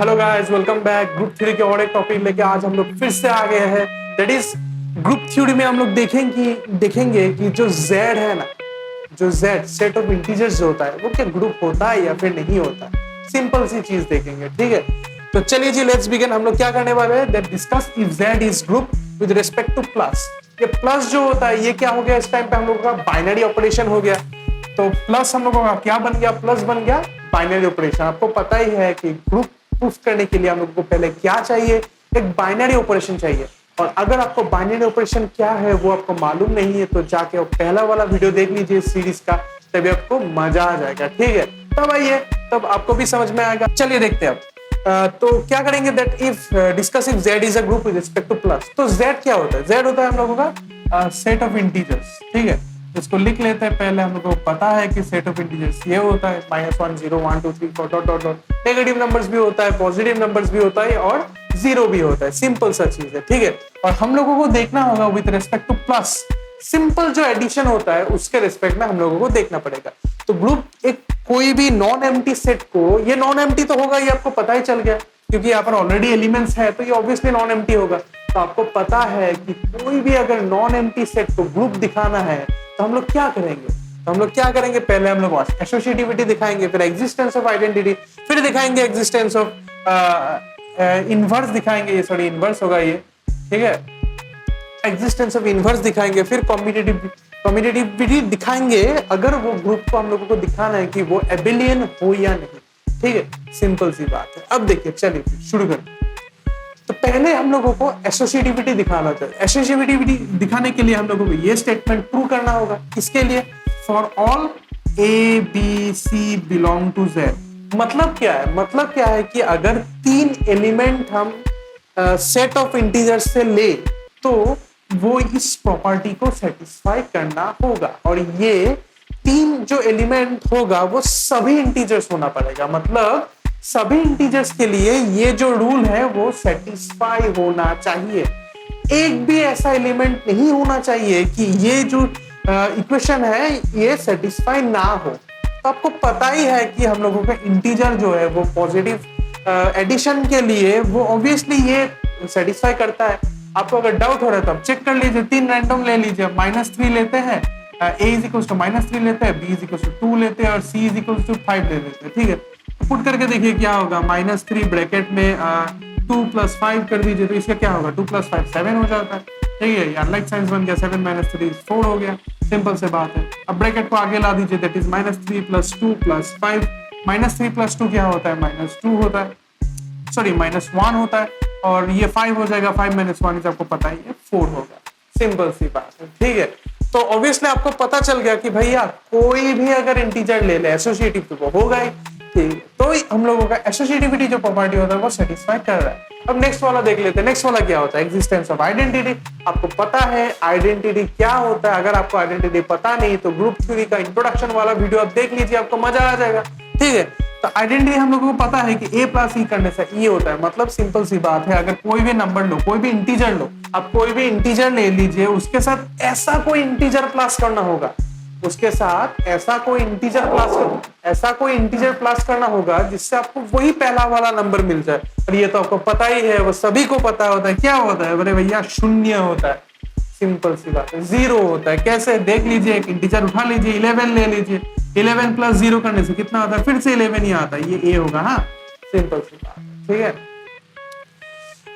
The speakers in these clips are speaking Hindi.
Hello guys, welcome back. Group theory के और एक टॉपिक लेके आज हम लोग फिर से आ गए हैं। दैट इज ग्रुप थ्योरी में हम लोग देखेंगे कि जो z है ना, जो z सेट ऑफ इंटीजर्स जो होता है वो क्या ग्रुप होता है या फिर नहीं होता है। सिंपल सी चीज देखेंगे, ठीक है। तो चलिए जी, लेट्स बिगिन। हम लोग क्या करने वाले हैं, that discuss if z is group with respect two plus. ये प्लस जो होता है ये क्या हो गया, इस टाइम पे हम लोगों का बाइनरी ऑपरेशन हो गया। तो प्लस हम लोगों का क्या बन गया, प्लस बन गया बाइनरी ऑपरेशन। आपको पता ही है कि ग्रुप प्रूफ करने के लिए हम लोगों को पहले क्या चाहिए, एक बाइनरी ऑपरेशन चाहिए। और अगर आपको बाइनरी ऑपरेशन क्या है वो आपको मालूम नहीं है तो जाके वो पहला वाला वीडियो देख लीजिए इस सीरीज का, तभी आपको मजा आ जाएगा, ठीक है। तब आइए, तब आपको भी समझ में आएगा। चलिए देखते हैं अब। तो क्या करेंगे, that if discuss if z is a group with respect two plus. तो z क्या होता है, z होता है हम लोगों का सेट ऑफ इंटीजर्स, ठीक है। इसको लिख लेते हैं। पहले हम लोगों को पता है कि सेट ऑफ इंटीजर्स ये होता है -1 0 1 2 3 4 dot dot dot. Negative numbers भी होता है, पॉजिटिव नंबर्स भी होता है और जीरो भी होता है। सिंपल सा चीज है, ठीक है। और हम लोगों को देखना होगा with respect two plus, simple जो एडिशन होता है उसके रेस्पेक्ट में हम लोगों को देखना पड़ेगा। तो ग्रुप एक कोई भी नॉन एम्प्टी सेट को, ये नॉन एम्प्टी तो होगा, ये आपको पता ही चल गया क्योंकि यहाँ पर ऑलरेडी एलिमेंट्स है तो ये ऑब्वियसली नॉन एम्प्टी होगा। तो आपको पता है कि कोई भी अगर नॉन एम्प्टी सेट को ग्रुप दिखाना है तो हम लोग क्या करेंगे, पहले हम लोग एसोसिएटिविटी दिखाएंगे, फिर एग्जिस्टेंस ऑफ आइडेंटिटी, फिर दिखाएंगे एग्जिस्टेंस ऑफ इनवर्स दिखाएंगे, ये सॉरी इनवर्स होगा ये, ठीक है। एग्जिस्टेंस ऑफ इनवर्स दिखाएंगे, फिर कम्यूटेटिविटी दिखाएंगे अगर वो ग्रुप को हम लोगों को दिखाना है कि वो एबिलियन हो या नहीं, ठीक है। सिंपल सी बात है। अब देखिए, चलिए शुरू करते हैं। तो पहले हम लोगों को एसोसिएटिविटी दिखाना चाहिए। एसोसिएटिविटी दिखाने के लिए हम लोगों को ये स्टेटमेंट प्रूव करना होगा। इसके लिए for all A B C belong to Z. मतलब क्या है कि अगर 3 एलिमेंट हम सेट ऑफ इंटीजर्स से ले तो वो इस प्रॉपर्टी को सेटिस्फाई करना होगा। और ये 3 जो एलिमेंट होगा वो सभी इंटीजर्स होना पड़ेगा। मतलब सभी इंटीजर्स के लिए ये जो रूल है वो सेटिस्फाई होना चाहिए। एक भी ऐसा एलिमेंट नहीं होना चाहिए कि ये जो इक्वेशन है ये सेटिस्फाई ना हो। तो आपको पता ही है कि हम लोगों का इंटीजर जो है वो पॉजिटिव एडिशन के लिए वो ऑब्वियसली ये सेटिस्फाई करता है। आपको अगर डाउट हो रहा है तो आप चेक कर लीजिए, 3 रैंडम ले लीजिए। -3 लेते हैं, a इज इक्वल टू -3 लेते हैं, b इज इक्वल टू 2 लेते हैं और c इज इक्वल टू 5 ले लेते हैं, ठीक है। पुट करके देखिए क्या होगा, -3 ब्रैकेट में 2 + 5 कर दीजिए तो इसका क्या होगा, 2 + 5 7 हो जाता है, ठीक है। यार लाइक साइंस बन गया, 7 - 3 4 हो गया। सिंपल से बात है। अब ब्रैकेट को आगे ला दीजिए, दैट इज -3 + 2 + 5। -3 + 2 क्या होता है, -2 होता है, सॉरी -1 होता है और ये 5 हो जाएगा। 5 - 1 आपको पता ही है 4 होगा। सिंपल सी बात है, ठीक है। तो ऑब्वियसली आपको पता चल गया कि भैया कोई भी अगर इंटीजर ले ले एसोसिएटिव तो वो होगा ही, ठीक। तो हम लोगों का एसोसिएटिविटी जो प्रॉपर्टी होता है वो सेटिस्फाई कर रहा है। अब नेक्स्ट वाला देख लेते हैं। नेक्स्ट वाला क्या होता है, एग्जिस्टेंस ऑफ आइडेंटिटी। आपको पता है आइडेंटिटी क्या होता है। अगर आपको आइडेंटिटी पता नहीं तो ग्रुप थ्योरी का इंट्रोडक्शन वाला वीडियो आप देख लीजिए, आपको मजा आ जाएगा, ठीक है। तो आइडेंटिटी हम लोगों को पता है कि a + e करने से e होता है। मतलब सिंपल सी बात है, अगर कोई भी नंबर लो, कोई भी इंटीजर लो, आप कोई भी इंटीजर ले लीजिए, उसके साथ ऐसा कोई इंटीजर प्लस करना होगा, उसके साथ ऐसा कोई इंटीजर प्लस करना होगा जिससे आपको वही पहला वाला नंबर मिल जाए। और ये तो आपको पता ही है, वो सभी को पता होता है। क्या होता है, अरे भैया 0 होता है। सिंपल सी बात है, 0 होता है। कैसे, देख लीजिए, एक इंटीजर उठा लीजिए, 11 ले लीजिए। 11 + 0 करने से कितना होता है, फिर से 11 ही आता है, ये a होगा। हाँ, सिंपल सी बात, ठीक है।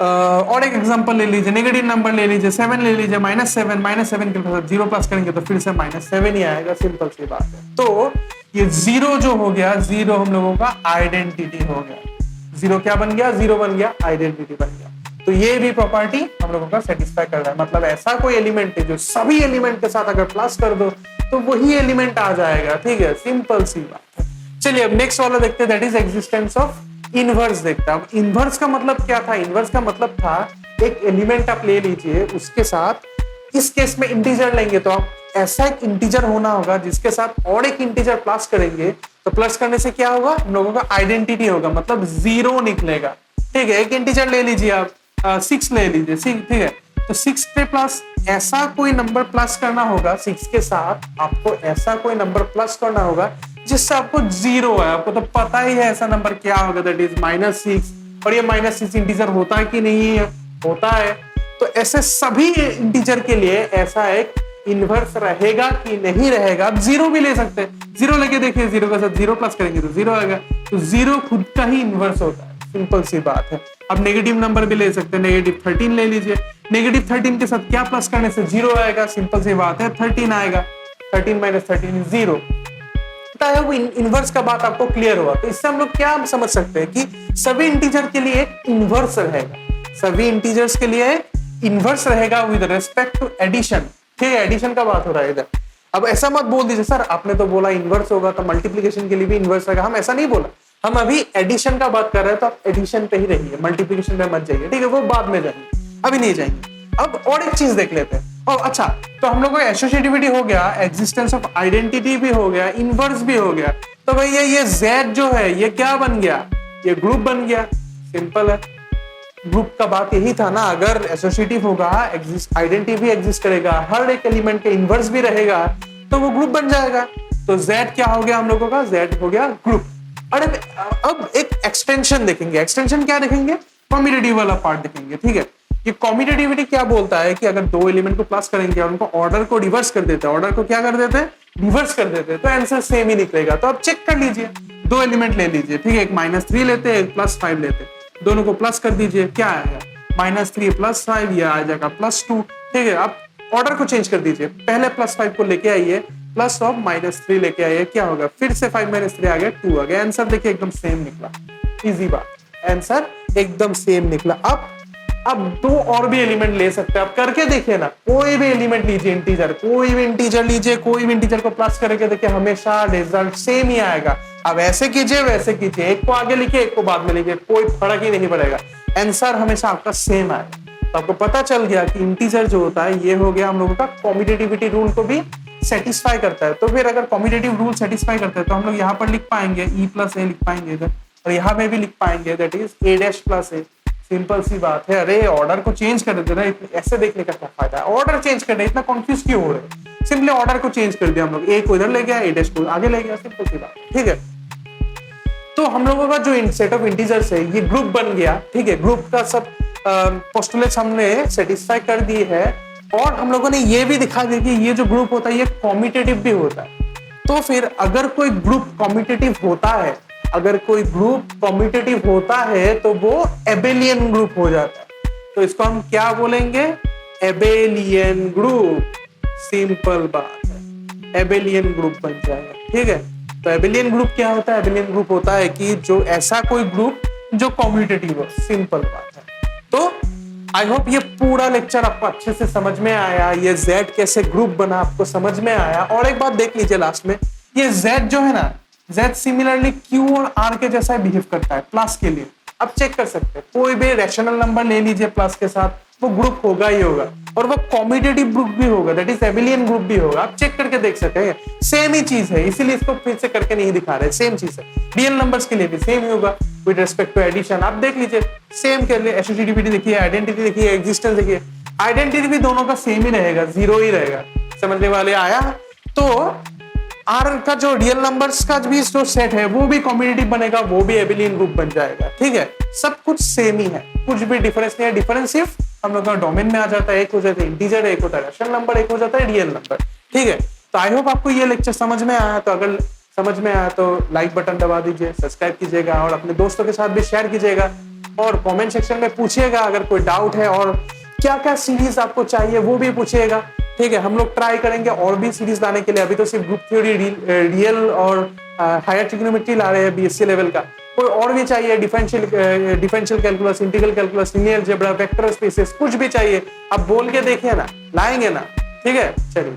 और एक एग्जांपल ले लीजिए, नेगेटिव नंबर ले लीजिए, 7 ले लीजिए, -7 के साथ 0 प्लस करेंगे तो फिर से -7 ही आएगा। सिंपल सी बात है। तो ये 0 जो हो गया, 0 हम लोगों का आइडेंटिटी हो गया। 0 क्या बन गया, 0 बन गया, आइडेंटिटी बन गया। तो ये भी प्रॉपर्टी हम लोगों का सेटिस्फाई कर रहा है। मतलब ऐसा कोई एलिमेंट है जो सभी एलिमेंट के साथ अगर प्लस कर दो तो वही एलिमेंट आ जाएगा, ठीक है। सिंपल सी बात है। चलिए अब नेक्स्ट वाला देखते हैं, that is existence of inverse देखते हैं। अब इनवर्स का मतलब क्या था, इनवर्स का मतलब था एक एलिमेंट आप ले लीजिए, उसके साथ इस केस में इंटीजर लेंगे तो आप ऐसा एक इंटीजर होना होगा जिसके साथ और एक इंटीजर प्लस करेंगे तो प्लस करने से क्या होगा, हम लोगों का आइडेंटिटी होगा, मतलब 0 निकलेगा, ठीक है। एक इंटीजर ले लीजिए आप, 6 ले लीजिए, ठीक है। तो 6 पे प्लस ऐसा कोई नंबर प्लस करना होगा, 6 के साथ आपको ऐसा कोई नंबर प्लस करना होगा जिससे आपको 0 है। आपको तो पता ही है ऐसा नंबर क्या होगा, दैट इज -6 और ये -6 इंटीजर होता है कि नहीं है, होता है। तो ऐसे सभी इंटीजर के लिए ऐसा एक इनवर्स रहेगा कि नहीं रहेगा। आप जीरो भी ले सकते हैं, जीरो लेके देखिए, जीरो के साथ जीरो प्लस करेंगे तो जीरो आएगा। तो जीरो खुद का ही इनवर्स होता है, सिंपल सी बात है। अब नेगेटिव नंबर भी ले सकते हैं, -13 ले लीजिए, -13 के साथ क्या प्लस करने से जीरो आएगा, सिंपल सी बात है, 13 आएगा। 13 - 13 जीरो। इनवर्स का बात आपको क्लियर हुआ। तो इससे हम लोग क्या समझ सकते हैं कि सभी इंटीजर के लिए एक इनवर्स रहेगा, सभी इंटीजर्स के लिए इनवर्स रहेगा विद रेस्पेक्ट टू एडिशन। ठीक है, एडिशन का बात हो रहा है इधर। अब ऐसा मत बोल दीजिए सर आपने तो बोला इनवर्स होगा तो मल्टीप्लिकेशन के लिए भी इनवर्स रहेगा। हम ऐसा नहीं बोला, हम अभी एडिशन का बात कर रहे हैं, तो आप एडिशन पे ही रहिए, मल्टीप्लिकेशन पे मत जाइए। ठीक है, वो बाद में जाएंगे, अभी नहीं जाएंगे। अब और एक चीज देख लेते हैं। और अच्छा, तो हम लोग को एसोसिएटिविटी हो गया, एग्जिस्टेंस ऑफ आइडेंटिटी भी हो गया, इनवर्स भी हो गया। तो भैया ये Z जो है ये क्या बन गया, ये ग्रुप बन गया। सिंपल है, ग्रुप का बात यही था ना। अगर एसोसिएटिव होगा, आइडेंटिटी भी एग्जिस्ट करेगा, हर एक एलिमेंट के इनवर्स भी रहेगा, तो वो ग्रुप बन जाएगा। तो Z क्या हो गया हम लोगों का, Z हो गया ग्रुप। अरे अब एक एक्सटेंशन देखेंगे, एक्सटेंशन क्या देखेंगे, कम्यूटेटिव वाला पार्ट देखेंगे। ठीक है, ये कम्यूटेटिविटी क्या बोलता है कि अगर दो एलिमेंट को प्लस करेंगे और उनको ऑर्डर को रिवर्स कर देते हैं, ऑर्डर को क्या कर देते हैं, रिवर्स कर देते हैं, तो आंसर सेम ही निकलेगा। तो आप चेक कर लीजिए, दो एलिमेंट ले लीजिए। ठीक है, एक -3 लेते हैं, एक +5 लेते हैं, दोनों को प्लस कर दीजिए, क्या आएगा, -3 + 5, ये आ जाएगा +2। ठीक है, आप ऑर्डर को चेंज कर दीजिए, पहले +5 को लेके आइए, प्लस ऑफ -3 लेके आइए, क्या होगा, फिर से 5 - 3 आ गया, 2 आ गया। आंसर देखिए एकदम सेम निकला, इजी बात, आंसर एकदम सेम निकला। अब दो और भी एलिमेंट ले सकते हैं, आप करके देखिए ना, कोई भी एलिमेंट लीजिए, इंटीजर, कोई भी इंटीजर लीजिए, कोई भी इंटीजर को प्लस करके देखिए, हमेशा रिजल्ट सेम ही आएगा। अब ऐसे कीजिए वैसे कीजिए, एक को आगे लिखिए एक को बाद में लिखिए, कोई फर्क ही नहीं पड़ेगा, आंसर हमेशा आपका सेम आएगा। तो आपको पता चल गया कि इंटीजर जो होता है ये हो गया हम लोगों का कम्यूटेटिविटी रूल को भी सेटिस्फाई करता है। तो फिर अगर कम्यूटेटिव रूल सेटिस्फाई करता है तो हम लोग यहाँ पर लिख पाएंगे E + A लिख पाएंगे इधर, और यहाँ पे भी लिख पाएंगे that is A' + A। Simple सी बात है। अरे ऑर्डर को चेंज कर देते ना, ऐसे देखने का क्या फायदा है, ऑर्डर चेंज करने इतना कंफ्यूज क्यों हो रहे हैं, सिंपली ऑर्डर को चेंज कर दिया हम लोग, ए को इधर ले गया, A' को आगे ले गया, सिंपल सी बात। ठीक है, तो हम लोगों का जो सेट ऑफ इंटीजर्स है ये ग्रुप बन गया। ठीक है, ग्रुप का सब पोस्टुलेट्स हमने सेटिस्फाई कर दिए है, और हम लोगों ने ये भी दिखा दिया कि ये जो ग्रुप होता है ये कम्यूटेटिव भी होता है। तो फिर अगर कोई ग्रुप कम्यूटेटिव होता है, अगर कोई ग्रुप कम्यूटेटिव होता है तो वो एबेलियन ग्रुप हो जाता है। तो इसको हम क्या बोलेंगे, एबेलियन ग्रुप। सिंपल बात है, एबेलियन ग्रुप बन जाएगा। ठीक है, तो एबेलियन ग्रुप क्या होता है, एबेलियन ग्रुप होता है कि जो ऐसा कोई ग्रुप जो कम्यूटेटिव हो, सिंपल बात है। तो आई होप ये पूरा लेक्चर आपको अच्छे से समझ में आया, ये Z कैसे ग्रुप बना आपको समझ में आया। और एक बात देख लीजिए लास्ट में, ये Z जो है ना, Z सिमिलरली Q और R के जैसा बिहेव करता है प्लस के लिए। आप चेक कर सकते हैं, कोई भी रैशनल नंबर ले लीजिए प्लस के साथ, वो ग्रुप होगा ही होगा, और वो कम्यूटेटिव ग्रुप भी होगा, दैट इज एबेलियन ग्रुप भी होगा। आप चेक करके देख सकते हैं, सेम ही चीज है, इसीलिए इसको फिर से करके नहीं दिखा रहे, सेम चीज है। रियल नंबर्स के लिए भी सेम ही होगा विद रिस्पेक्ट टू एडिशन। आप देख लीजिए, सेम के लिए एसोसिएटिविटी देखिए, आइडेंटिटी देखिए, एग्जिस्टेंस देखिए, आइडेंटिटी भी दोनों का सेम ही रहेगा, जीरो ही रहेगा। समझने वाले आया? तो R का जो रियल नंबर्स का भी जो सेट है वो भी कम्यूटेटिव बनेगा, वो भी एबेलियन ग्रुप बन जाएगा। ठीक है, सब कुछ सेम ही है, कुछ भी डिफरेंस नहीं है। डिफरेंस सिर्फ हम लोग का डोमेन में आ जाता है, एक हो जाता है इंटीजर, एक होता है रैशनल नंबर, एक हो जाता है रियल नंबर। ठीक है, तो आई होप आपको ये लेक्चर समझ में आया। तो अगर समझ में आया तो लाइक बटन दबा दीजिए, सब्सक्राइब कीजिएगा, और अपने दोस्तों के साथ भी शेयर कीजिएगा, और कमेंट सेक्शन में पूछिएगा अगर कोई डाउट है, और क्या क्या सीरीज आपको चाहिए वो भी पूछिएगा। ठीक है, हम लोग ट्राई करेंगे और भी सीरीज लाने के लिए। अभी तो सिर्फ ग्रुप थ्योरी, रियल और हायर ट्रिग्नोमेट्री ला रहे हैं बीएससी लेवल का। कोई और भी चाहिए, differential calculus, integral calculus, linear algebra, vector spaces, कुछ भी चाहिए आप बोल के देखिए ना, लाएंगे ना। ठीक है, चलिए।